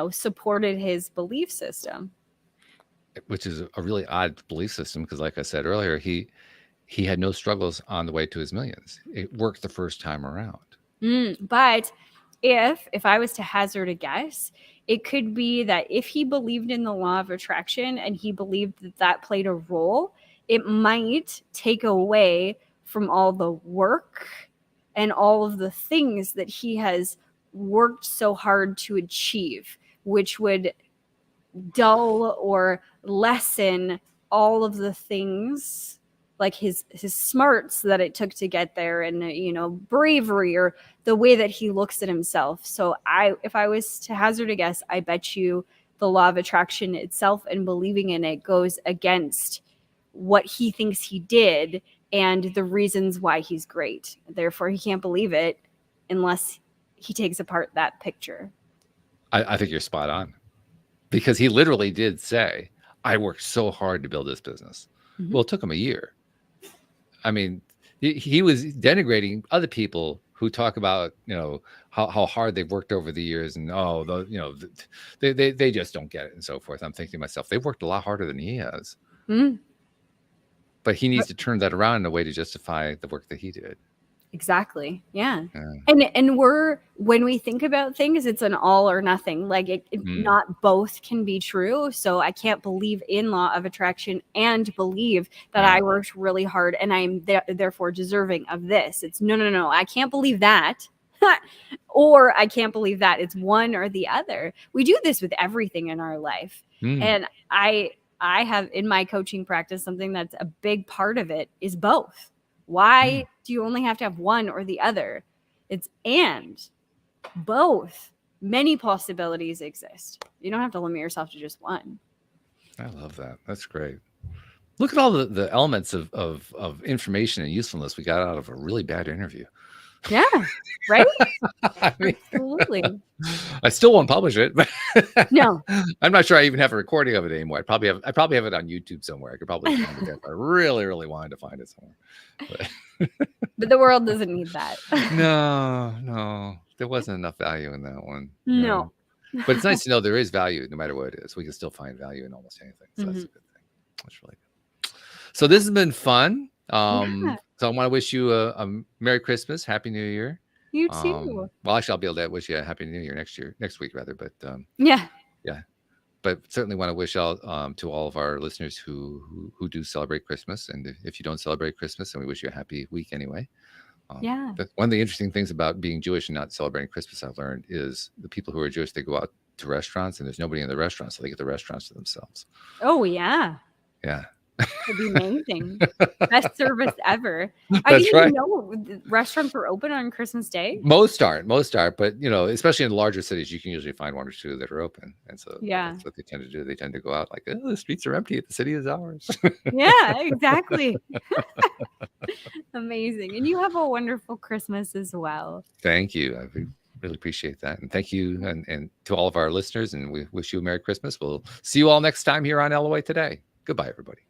supported his belief system. Which is a really odd belief system because, like I said earlier, he had no struggles on the way to his millions. It worked the first time around. But if I was to hazard a guess, it could be that if he believed in the law of attraction and he believed that played a role, it might take away from all the work and all of the things that he has worked so hard to achieve, which would dull or lessen all of the things like his smarts that it took to get there, and bravery, or the way that he looks at himself. So if I was to hazard a guess, I bet you the law of attraction itself and believing in it goes against what he thinks he did and the reasons why he's great. Therefore, he can't believe it unless he takes apart that picture. I think you're spot on, because he literally did say, I worked so hard to build this business. Mm-hmm. Well, it took him a year. I mean, he was denigrating other people who talk about, how hard they've worked over the years, and they just don't get it and so forth. I'm thinking to myself, they've worked a lot harder than he has. Mm. But he needs to turn that around in a way to justify the work that he did. Exactly. Yeah. And when we think about things, it's an all or nothing. Like not both can be true. So I can't believe in law of attraction and believe that I worked really hard and I'm therefore deserving of this. It's no. I can't believe that. Or I can't believe that. It's one or the other. We do this with everything in our life. And I have in my coaching practice, something that's a big part of it is both. Why do you only have to have one or the other? It's and both. Many possibilities exist. You don't have to limit yourself to just one. I love that. That's great. Look at all the elements of information and usefulness we got out of a really bad interview. Yeah, right? I mean, absolutely. I still won't publish it. No. I'm not sure I even have a recording of it anymore. I probably have it on YouTube somewhere. I could probably find it there if I really, really wanted to find it somewhere. But the world doesn't need that. No. There wasn't enough value in that one. No. But it's nice to know there is value no matter what it is. We can still find value in almost anything. So that's a good thing. That's really good. So this has been fun. Yeah. So I want to wish you a Merry Christmas, Happy New Year. You too. Well, actually, I'll be able to wish you a Happy New Year next week rather. But Yeah. yeah, but certainly want to wish all to all of our listeners who do celebrate Christmas, and if you don't celebrate Christmas, then we wish you a happy week anyway. Yeah. But one of the interesting things about being Jewish and not celebrating Christmas, I've learned, is the people who are Jewish, they go out to restaurants and there's nobody in the restaurant, so they get the restaurants to themselves. Oh yeah. Yeah. It'd be amazing. Best service ever. I That's didn't right. even know the restaurants were open on Christmas Day. Most aren't, but especially in larger cities, you can usually find one or two that are open, and so Yeah. that's what they tend to do. They tend to go out like, oh, the streets are empty, the city is ours. Yeah, exactly. Amazing. And you have a wonderful Christmas as well. Thank you. I really appreciate that, and thank you, and to all of our listeners. And we wish you a Merry Christmas. We'll see you all next time here on LOA Today. Goodbye, everybody.